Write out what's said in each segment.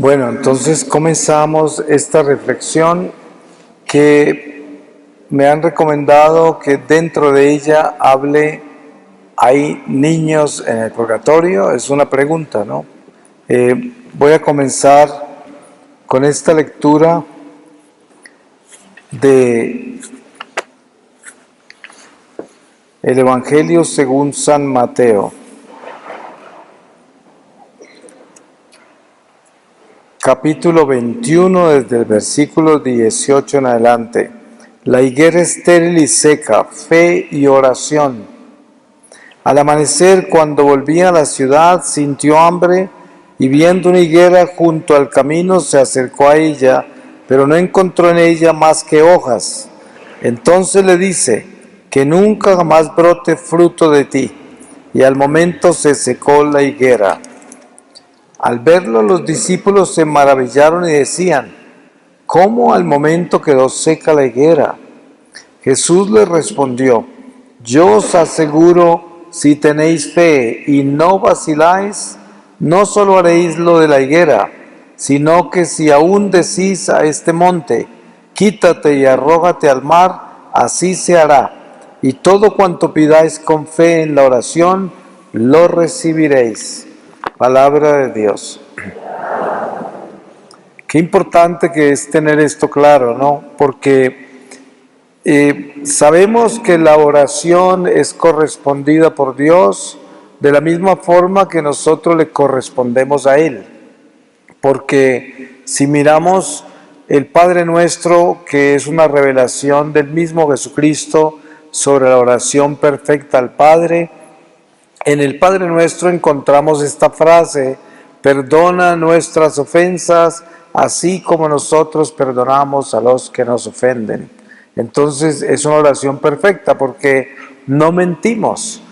Bueno, entonces comenzamos esta reflexión que me han recomendado que dentro de ella hable, ¿hay niños en el purgatorio? Es una pregunta, ¿no? Voy a comenzar con esta lectura de el Evangelio según San Mateo. Capítulo 21, desde el versículo 18 en adelante. La higuera estéril y seca, fe y oración. Al amanecer, cuando volvía a la ciudad, sintió hambre y viendo una higuera junto al camino, se acercó a ella, pero no encontró en ella más que hojas. Entonces le dice, que nunca jamás brote fruto de ti. Y al momento se secó la higuera. Al verlo, los discípulos se maravillaron y decían, ¿cómo al momento quedó seca la higuera? Jesús les respondió, yo os aseguro, si tenéis fe y no vaciláis, no solo haréis lo de la higuera, sino que si aún decís a este monte, quítate y arrójate al mar, así se hará. Y todo cuanto pidáis con fe en la oración, lo recibiréis. Palabra de Dios. Qué importante que es tener esto claro, ¿no? Porque sabemos que la oración es correspondida por Dios de la misma forma que nosotros le correspondemos a Él. Porque si miramos el Padre Nuestro, que es una revelación del mismo Jesucristo sobre la oración perfecta al Padre, en el Padre Nuestro encontramos esta frase, perdona nuestras ofensas, así como nosotros perdonamos a los que nos ofenden. Entonces es una oración perfecta porque no mentimos.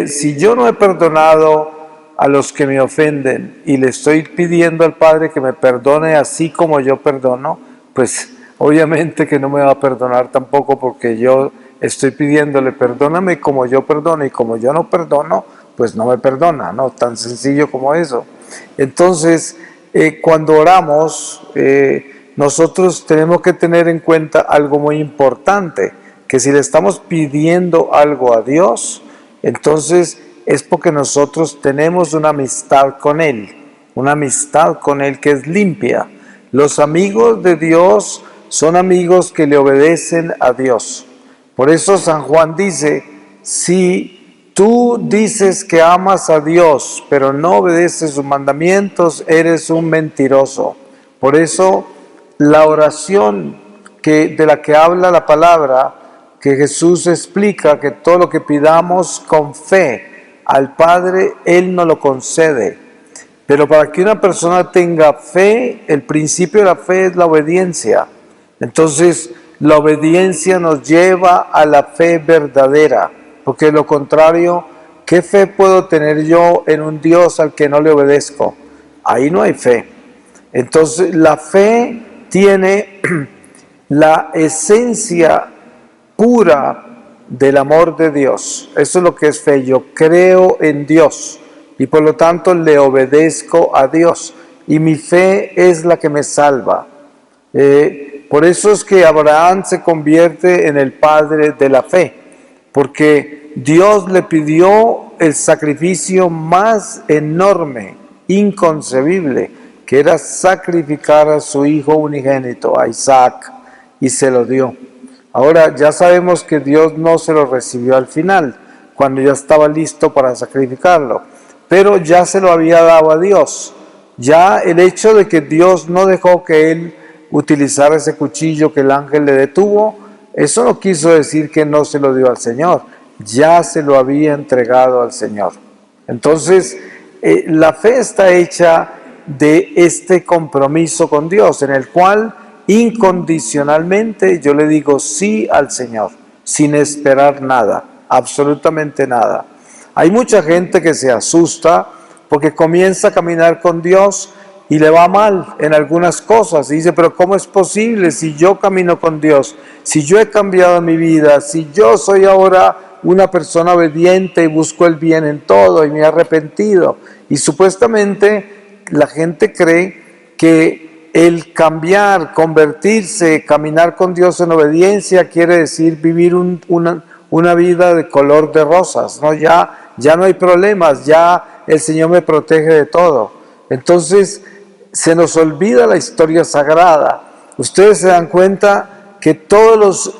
Si yo no he perdonado a los que me ofenden y le estoy pidiendo al Padre que me perdone así como yo perdono, pues obviamente que no me va a perdonar tampoco porque yo estoy pidiéndole perdóname como yo perdono y como yo no perdono, pues no me perdona, ¿no? Tan sencillo como eso. Entonces, cuando oramos, nosotros tenemos que tener en cuenta algo muy importante, que si le estamos pidiendo algo a Dios, entonces es porque nosotros tenemos una amistad con Él que es limpia. Los amigos de Dios son amigos que le obedecen a Dios. Por eso San Juan dice, si tú dices que amas a Dios, pero no obedeces sus mandamientos, eres un mentiroso. Por eso la oración de la que habla la palabra, que Jesús explica que todo lo que pidamos con fe al Padre, Él nos lo concede. Pero para que una persona tenga fe, el principio de la fe es la obediencia. Entonces, la obediencia nos lleva a la fe verdadera, porque de lo contrario, ¿qué fe puedo tener yo en un Dios al que no le obedezco? Ahí no hay fe. Entonces, la fe tiene la esencia pura del amor de Dios. Eso es lo que es fe. Yo creo en Dios y por lo tanto le obedezco a Dios. Y mi fe es la que me salva. Por eso es que Abraham se convierte en el padre de la fe, porque Dios le pidió el sacrificio más enorme, inconcebible, que era sacrificar a su hijo unigénito, a Isaac, y se lo dio. Ahora ya sabemos que Dios no se lo recibió al final, cuando ya estaba listo para sacrificarlo, pero ya se lo había dado a Dios. Ya el hecho de que Dios no dejó que él utilizar ese cuchillo que el ángel le detuvo, eso no quiso decir que no se lo dio al Señor, ya se lo había entregado al Señor. Entonces, la fe está hecha de este compromiso con Dios, en el cual incondicionalmente yo le digo sí al Señor, sin esperar nada, absolutamente nada. Hay mucha gente que se asusta porque comienza a caminar con Dios y le va mal en algunas cosas. Y dice, pero ¿cómo es posible si yo camino con Dios? Si yo he cambiado mi vida, si yo soy ahora una persona obediente y busco el bien en todo y me he arrepentido. Y supuestamente la gente cree que el cambiar, convertirse, caminar con Dios en obediencia quiere decir vivir una vida de color de rosas, ¿no? Ya no hay problemas, ya el Señor me protege de todo. Entonces se nos olvida la historia sagrada. Ustedes se dan cuenta que todos los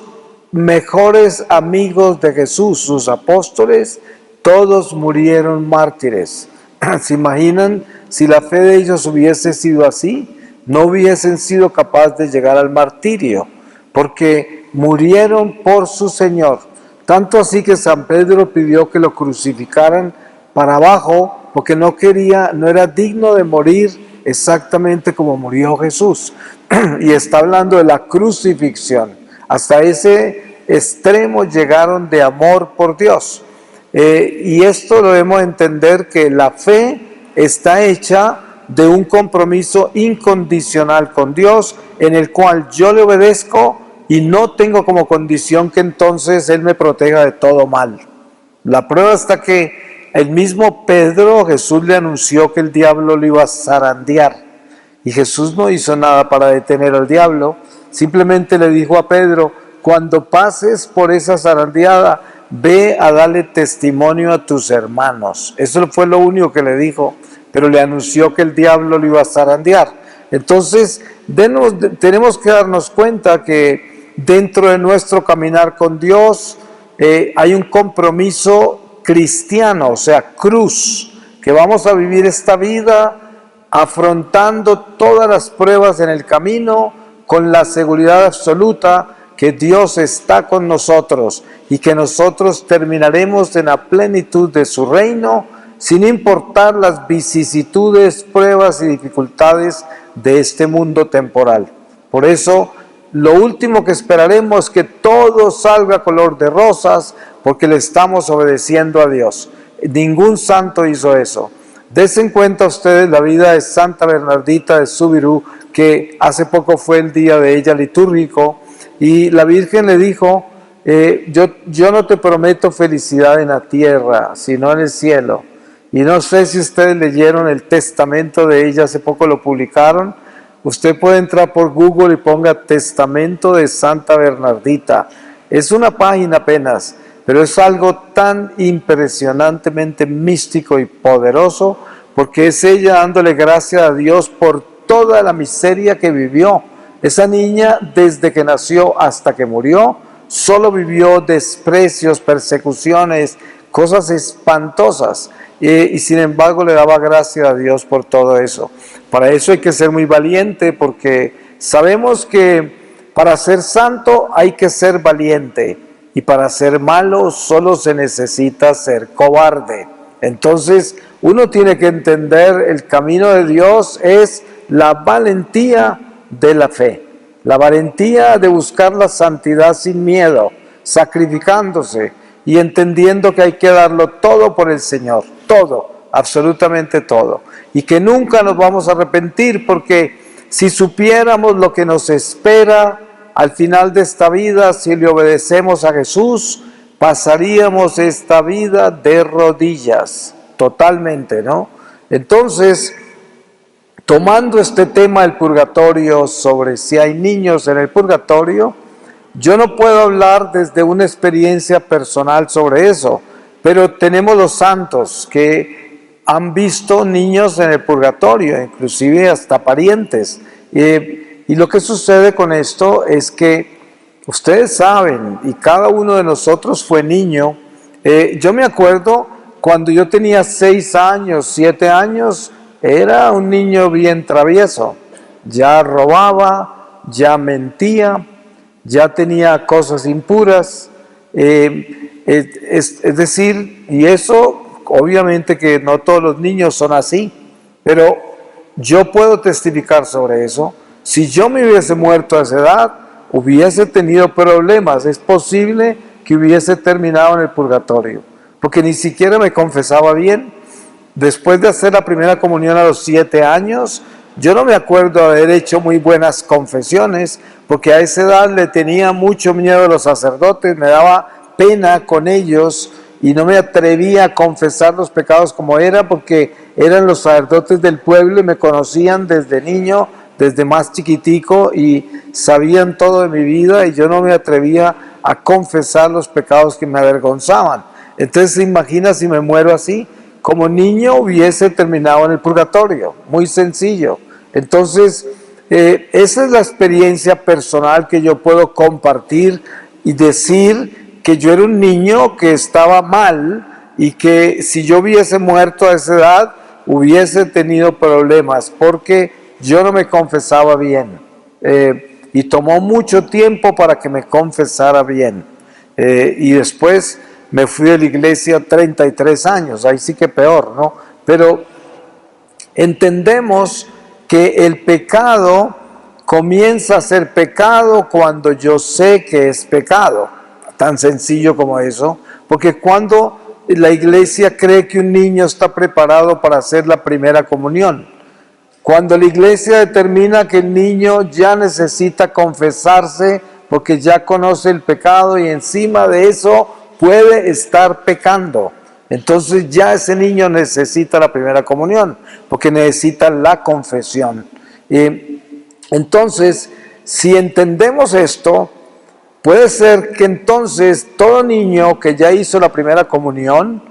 mejores amigos de Jesús, sus apóstoles, todos murieron mártires. ¿Se imaginan si la fe de ellos hubiese sido así? No hubiesen sido capaces de llegar al martirio, porque murieron por su Señor. Tanto así que San Pedro pidió que lo crucificaran para abajo, porque no era digno de morir exactamente como murió Jesús. Y está hablando de la crucifixión. Hasta ese extremo llegaron de amor por Dios. Y esto lo debemos entender, que la fe está hecha de un compromiso incondicional con Dios, en el cual yo le obedezco y no tengo como condición que entonces Él me proteja de todo mal. La prueba está que el mismo Pedro, Jesús le anunció que el diablo lo iba a zarandear, y Jesús no hizo nada para detener al diablo, simplemente le dijo a Pedro: cuando pases por esa zarandeada, ve a darle testimonio a tus hermanos. Eso fue lo único que le dijo, pero le anunció que el diablo lo iba a zarandear. Entonces tenemos que darnos cuenta que dentro de nuestro caminar con Dios hay un compromiso cristiano, o sea, cruz, que vamos a vivir esta vida afrontando todas las pruebas en el camino con la seguridad absoluta que Dios está con nosotros y que nosotros terminaremos en la plenitud de su reino, sin importar las vicisitudes, pruebas y dificultades de este mundo temporal. Por eso, lo último que esperaremos es que todo salga color de rosas, porque le estamos obedeciendo a Dios. Ningún santo hizo eso. Desen cuenta ustedes la vida de Santa Bernardita de Subirú, que hace poco fue el día de ella litúrgico, y la Virgen le dijo: yo no te prometo felicidad en la tierra, sino en el cielo. Y no sé si ustedes leyeron el testamento de ella, hace poco lo publicaron. Usted puede entrar por Google y ponga Testamento de Santa Bernardita. Es una página apenas, pero es algo tan impresionantemente místico y poderoso, porque es ella dándole gracias a Dios por toda la miseria que vivió. Esa niña, desde que nació hasta que murió, solo vivió desprecios, persecuciones, cosas espantosas, y sin embargo le daba gracias a Dios por todo eso. Para eso hay que ser muy valiente, porque sabemos que para ser santo hay que ser valiente, y para ser malo solo se necesita ser cobarde. Entonces uno tiene que entender, el camino de Dios es la valentía de la fe, la valentía de buscar la santidad sin miedo, sacrificándose y entendiendo que hay que darlo todo por el Señor, todo, absolutamente todo, y que nunca nos vamos a arrepentir, porque si supiéramos lo que nos espera al final de esta vida, si le obedecemos a Jesús, pasaríamos esta vida de rodillas, totalmente, ¿no? Entonces, tomando este tema del purgatorio, sobre si hay niños en el purgatorio, yo no puedo hablar desde una experiencia personal sobre eso, pero tenemos los santos que han visto niños en el purgatorio, inclusive hasta parientes. Y lo que sucede con esto es que ustedes saben, y cada uno de nosotros fue niño. Yo me acuerdo cuando yo tenía 6 años, 7 años, era un niño bien travieso. Ya robaba, ya mentía, ya tenía cosas impuras. Es decir, y eso obviamente que no todos los niños son así, pero yo puedo testificar sobre eso. Si yo me hubiese muerto a esa edad, hubiese tenido problemas. Es posible que hubiese terminado en el purgatorio, porque ni siquiera me confesaba bien. Después de hacer la primera comunión a los 7 años, yo no me acuerdo haber hecho muy buenas confesiones, porque a esa edad le tenía mucho miedo a los sacerdotes, me daba pena con ellos y no me atrevía a confesar los pecados como era, porque eran los sacerdotes del pueblo y me conocían desde niño, desde más chiquitico, y sabían todo de mi vida y yo no me atrevía a confesar los pecados que me avergonzaban. Entonces se imagina si me muero así, como niño hubiese terminado en el purgatorio, muy sencillo. Entonces esa es la experiencia personal que yo puedo compartir y decir que yo era un niño que estaba mal y que si yo hubiese muerto a esa edad hubiese tenido problemas porque yo no me confesaba bien. Y tomó mucho tiempo para que me confesara bien. Y después me fui de la iglesia 33 años, ahí sí que peor, ¿no? Pero entendemos que el pecado comienza a ser pecado cuando yo sé que es pecado, tan sencillo como eso, porque cuando la iglesia cree que un niño está preparado para hacer la primera comunión, cuando la iglesia determina que el niño ya necesita confesarse porque ya conoce el pecado y encima de eso puede estar pecando, entonces ya ese niño necesita la primera comunión porque necesita la confesión. Entonces, si entendemos esto, puede ser que entonces todo niño que ya hizo la primera comunión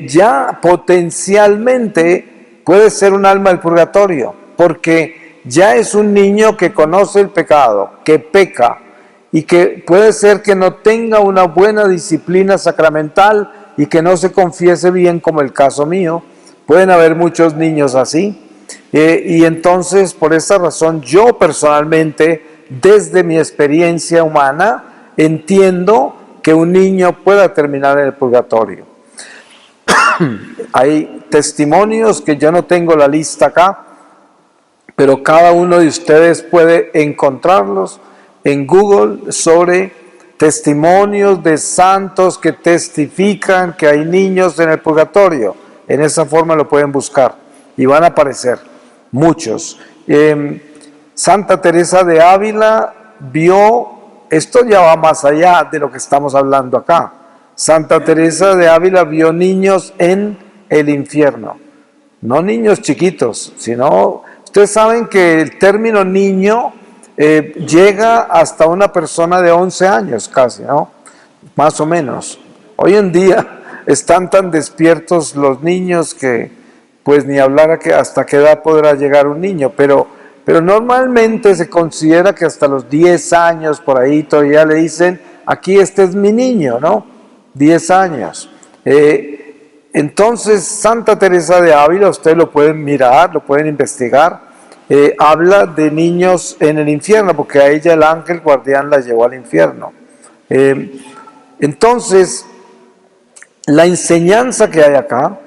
ya potencialmente puede ser un alma del purgatorio, porque ya es un niño que conoce el pecado, que peca, y que puede ser que no tenga una buena disciplina sacramental y que no se confiese bien, como el caso mío. Pueden haber muchos niños así. Y entonces, por esa razón, yo personalmente, desde mi experiencia humana, entiendo que un niño pueda terminar en el purgatorio. Hay testimonios que yo no tengo la lista acá, pero cada uno de ustedes puede encontrarlos en Google sobre testimonios de santos que testifican que hay niños en el purgatorio. En esa forma lo pueden buscar y van a aparecer muchos. Santa Teresa de Ávila vio, esto ya va más allá de lo que estamos hablando acá. Santa Teresa de Ávila vio niños en el infierno, no niños chiquitos, sino, ustedes saben que el término niño llega hasta una persona de 11 años casi, ¿no? Más o menos. Hoy en día están tan despiertos los niños que pues ni hablar hasta qué edad podrá llegar un niño, pero normalmente se considera que hasta los 10 años por ahí todavía le dicen, aquí este es mi niño, ¿no? 10 años. Entonces Santa Teresa de Ávila, ustedes lo pueden mirar, lo pueden investigar, habla de niños en el infierno, porque a ella el ángel guardián la llevó al infierno. Entonces, la enseñanza que hay acá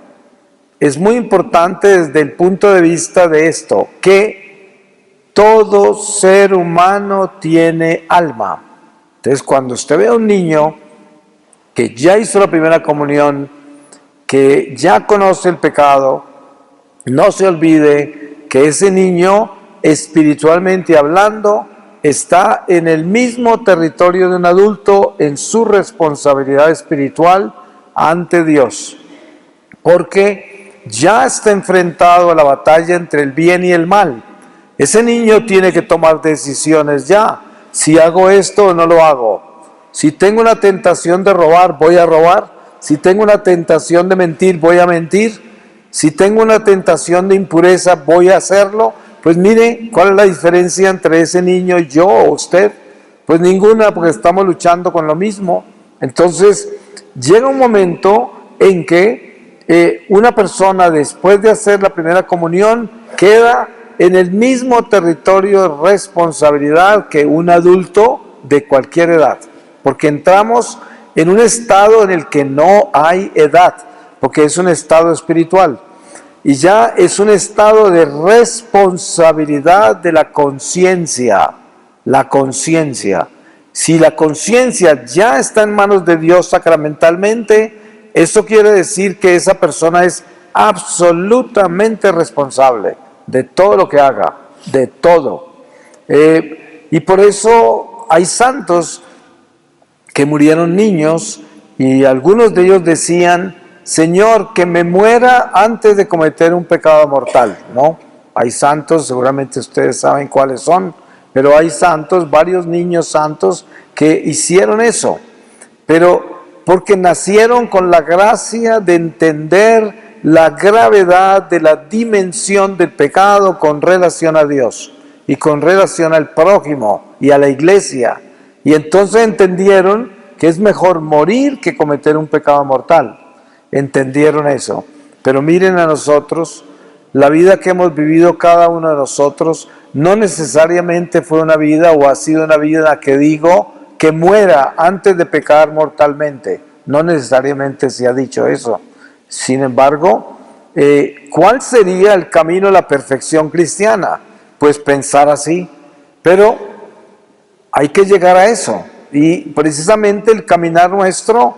es muy importante desde el punto de vista de esto, que todo ser humano tiene alma. Entonces, cuando usted ve a un niño que ya hizo la primera comunión, que ya conoce el pecado, no se olvide que ese niño, espiritualmente hablando, está en el mismo territorio de un adulto en su responsabilidad espiritual ante Dios, porque ya está enfrentado a la batalla entre el bien y el mal. Ese niño tiene que tomar decisiones ya. Si hago esto o no lo hago. Si tengo una tentación de robar, voy a robar. Si tengo una tentación de mentir, voy a mentir. Si tengo una tentación de impureza, voy a hacerlo. Pues mire, ¿cuál es la diferencia entre ese niño y yo o usted? Pues ninguna, porque estamos luchando con lo mismo. Entonces, llega un momento en que una persona, después de hacer la primera comunión, queda en el mismo territorio de responsabilidad que un adulto de cualquier edad. Porque entramos en un estado en el que no hay edad, porque es un estado espiritual. Y ya es un estado de responsabilidad de la conciencia. La conciencia. Si la conciencia ya está en manos de Dios sacramentalmente, eso quiere decir que esa persona es absolutamente responsable de todo lo que haga, de todo. Y por eso hay santos que murieron niños y algunos de ellos decían Señor, que me muera antes de cometer un pecado mortal, ¿no? Hay santos, seguramente ustedes saben cuáles son, pero hay santos, varios niños santos que hicieron eso, pero porque nacieron con la gracia de entender la gravedad de la dimensión del pecado con relación a Dios y con relación al prójimo y a la iglesia. Y entonces entendieron que es mejor morir que cometer un pecado mortal. Entendieron eso. Pero miren a nosotros, la vida que hemos vivido cada uno de nosotros no necesariamente fue una vida o ha sido una vida que digo que muera antes de pecar mortalmente. No necesariamente se ha dicho eso. Sin embargo, ¿cuál sería el camino a la perfección cristiana? Pues pensar así, pero hay que llegar a eso. Y precisamente el caminar nuestro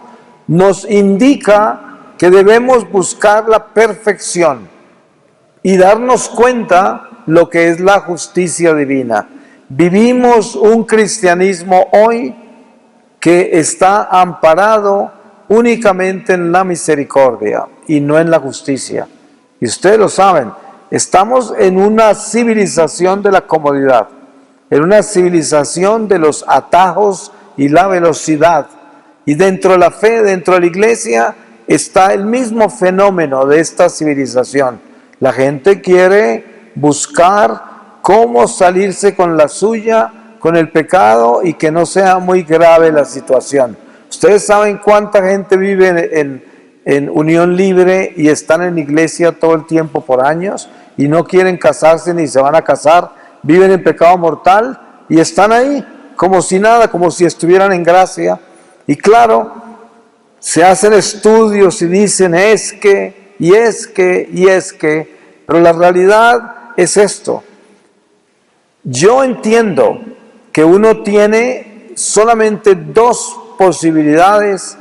nos indica que debemos buscar la perfección y darnos cuenta lo que es la justicia divina. Vivimos un cristianismo hoy que está amparado únicamente en la misericordia y no en la justicia. Y ustedes lo saben, estamos en una civilización de la comodidad, en una civilización de los atajos y la velocidad. Y dentro de la fe, dentro de la iglesia, está el mismo fenómeno de esta civilización. La gente quiere buscar cómo salirse con la suya, con el pecado y que no sea muy grave la situación. Ustedes saben cuánta gente vive en unión libre y están en iglesia todo el tiempo por años y no quieren casarse ni se van a casar, viven en pecado mortal y están ahí como si nada, como si estuvieran en gracia. Y claro, se hacen estudios y dicen es que, pero la realidad es esto. Yo entiendo que uno tiene solamente dos posibilidades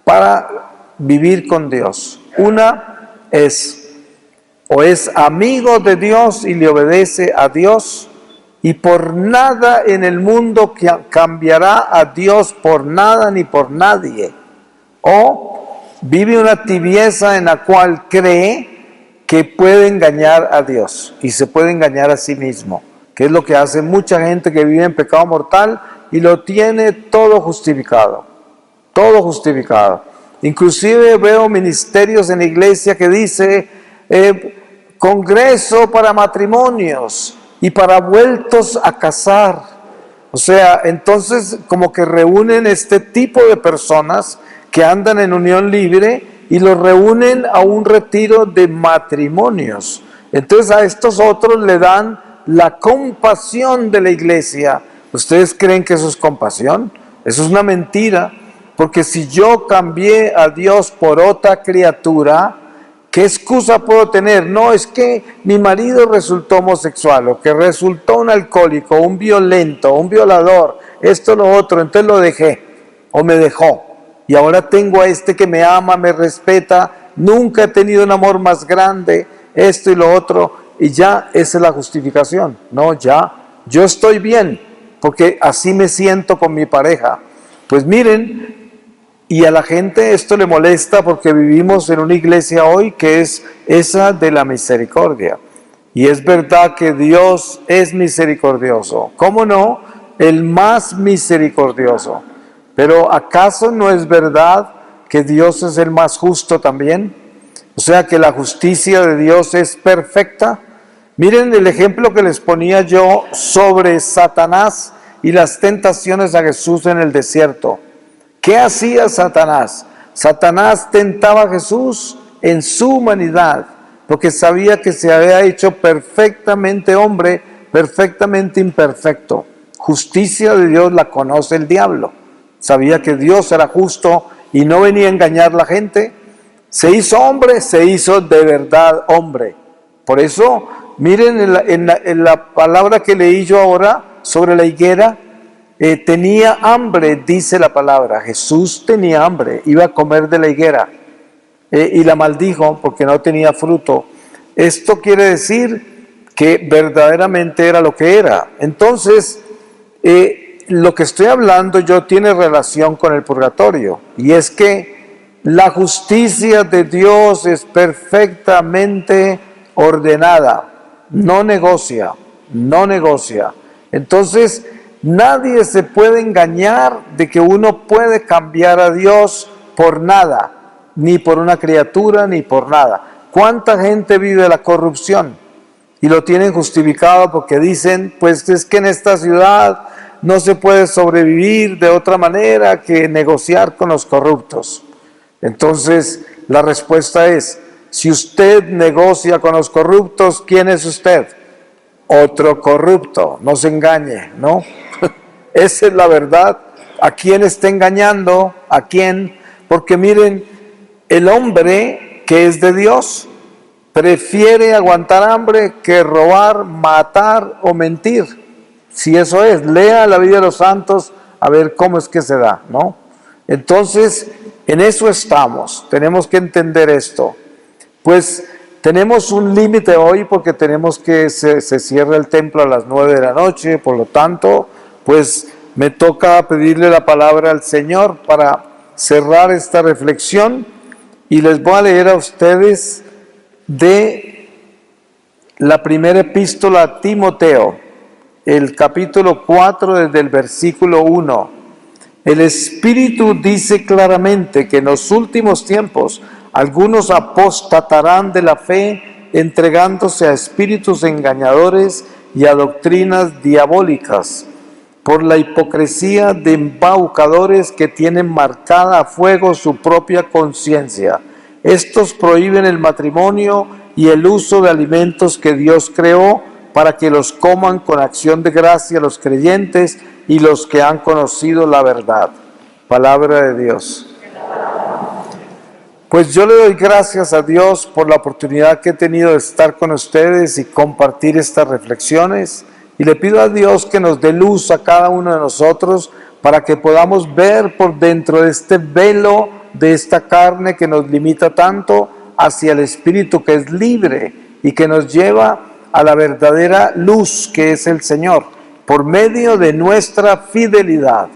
para vivir con Dios. Una es, o es amigo de Dios y le obedece a Dios, y por nada en el mundo cambiará a Dios por nada ni por nadie. O vive una tibieza en la cual cree que puede engañar a Dios y se puede engañar a sí mismo, que es lo que hace mucha gente que vive en pecado mortal y lo tiene todo justificado, todo justificado. Inclusive veo ministerios en la iglesia que dice congreso para matrimonios y para vueltos a casar. O sea, entonces como que reúnen este tipo de personas que andan en unión libre y los reúnen a un retiro de matrimonios. Entonces a estos otros le dan la compasión de la iglesia. ¿Ustedes creen que eso es compasión? Eso es una mentira, porque si yo cambié a Dios por otra criatura, ¿qué excusa puedo tener? No, es que mi marido resultó homosexual, o que resultó un alcohólico, un violento, un violador, esto, lo otro, entonces lo dejé, o me dejó. Y ahora tengo a este que me ama, me respeta, nunca he tenido un amor más grande, esto y lo otro, y ya esa es la justificación. No, ya, yo estoy bien, porque así me siento con mi pareja. Pues miren, y a la gente esto le molesta porque vivimos en una iglesia hoy que es esa de la misericordia. Y es verdad que Dios es misericordioso. ¿Cómo no? El más misericordioso. Pero ¿acaso no es verdad que Dios es el más justo también? O sea que la justicia de Dios es perfecta. Miren el ejemplo que les ponía yo sobre Satanás y las tentaciones a Jesús en el desierto. ¿Qué hacía Satanás? Satanás tentaba a Jesús en su humanidad, porque sabía que se había hecho perfectamente hombre, perfectamente imperfecto. Justicia de Dios la conoce el diablo. Sabía que Dios era justo y no venía a engañar a la gente. Se hizo hombre, se hizo de verdad hombre. Por eso, miren en la palabra que leí yo ahora sobre la higuera, tenía hambre, dice la palabra. Jesús tenía hambre, iba a comer de la higuera y la maldijo porque no tenía fruto. Esto quiere decir que verdaderamente era lo que era. Entonces, lo que estoy hablando yo tiene relación con el purgatorio, y es que La justicia de Dios es perfectamente ordenada, no negocia, no negocia. Entonces, nadie se puede engañar de que uno puede cambiar a Dios por nada, ni por una criatura, ni por nada. ¿Cuánta gente vive la corrupción? Y lo tienen justificado porque dicen, pues es que en esta ciudad no se puede sobrevivir de otra manera que negociar con los corruptos. Entonces, la respuesta es, si usted negocia con los corruptos, ¿quién es usted? Otro corrupto, no se engañe, ¿no? Esa es la verdad. ¿A quién está engañando? ¿A quién? Porque miren, el hombre que es de Dios prefiere aguantar hambre que robar, matar o mentir. Si eso es, lea la vida de los santos a ver cómo es que se da, ¿no? Entonces, en eso estamos, tenemos que entender esto. Pues tenemos un límite hoy porque tenemos que se cierra el templo a las 9 de la noche, por lo tanto, pues me toca pedirle la palabra al Señor para cerrar esta reflexión y les voy a leer a ustedes de la primera epístola a Timoteo, el capítulo 4 desde el versículo 1. El Espíritu dice claramente que en los últimos tiempos algunos apostatarán de la fe, entregándose a espíritus engañadores y a doctrinas diabólicas, por la hipocresía de embaucadores que tienen marcada a fuego su propia conciencia. Estos prohíben el matrimonio y el uso de alimentos que Dios creó para que los coman con acción de gracia los creyentes y los que han conocido la verdad. Palabra de Dios. Pues yo le doy gracias a Dios por la oportunidad que he tenido de estar con ustedes y compartir estas reflexiones. Y le pido a Dios que nos dé luz a cada uno de nosotros para que podamos ver por dentro de este velo de esta carne que nos limita tanto hacia el Espíritu que es libre y que nos lleva a la verdadera luz que es el Señor, por medio de nuestra fidelidad.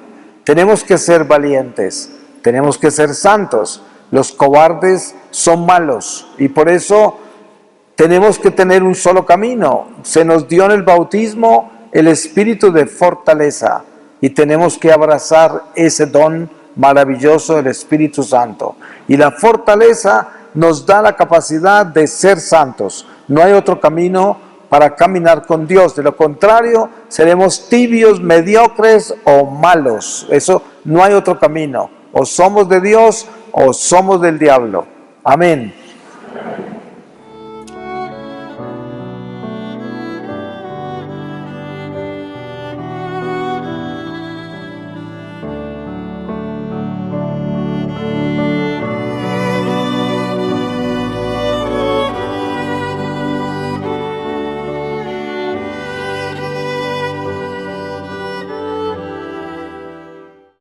Tenemos que ser valientes, tenemos que ser santos. Los cobardes son malos y por eso tenemos que tener un solo camino. Se nos dio en el bautismo el espíritu de fortaleza y tenemos que abrazar ese don maravilloso del Espíritu Santo. Y la fortaleza nos da la capacidad de ser santos. No hay otro camino para caminar con Dios. De lo contrario, seremos tibios, mediocres o malos. Eso no hay otro camino. O somos de Dios o somos del diablo. Amén.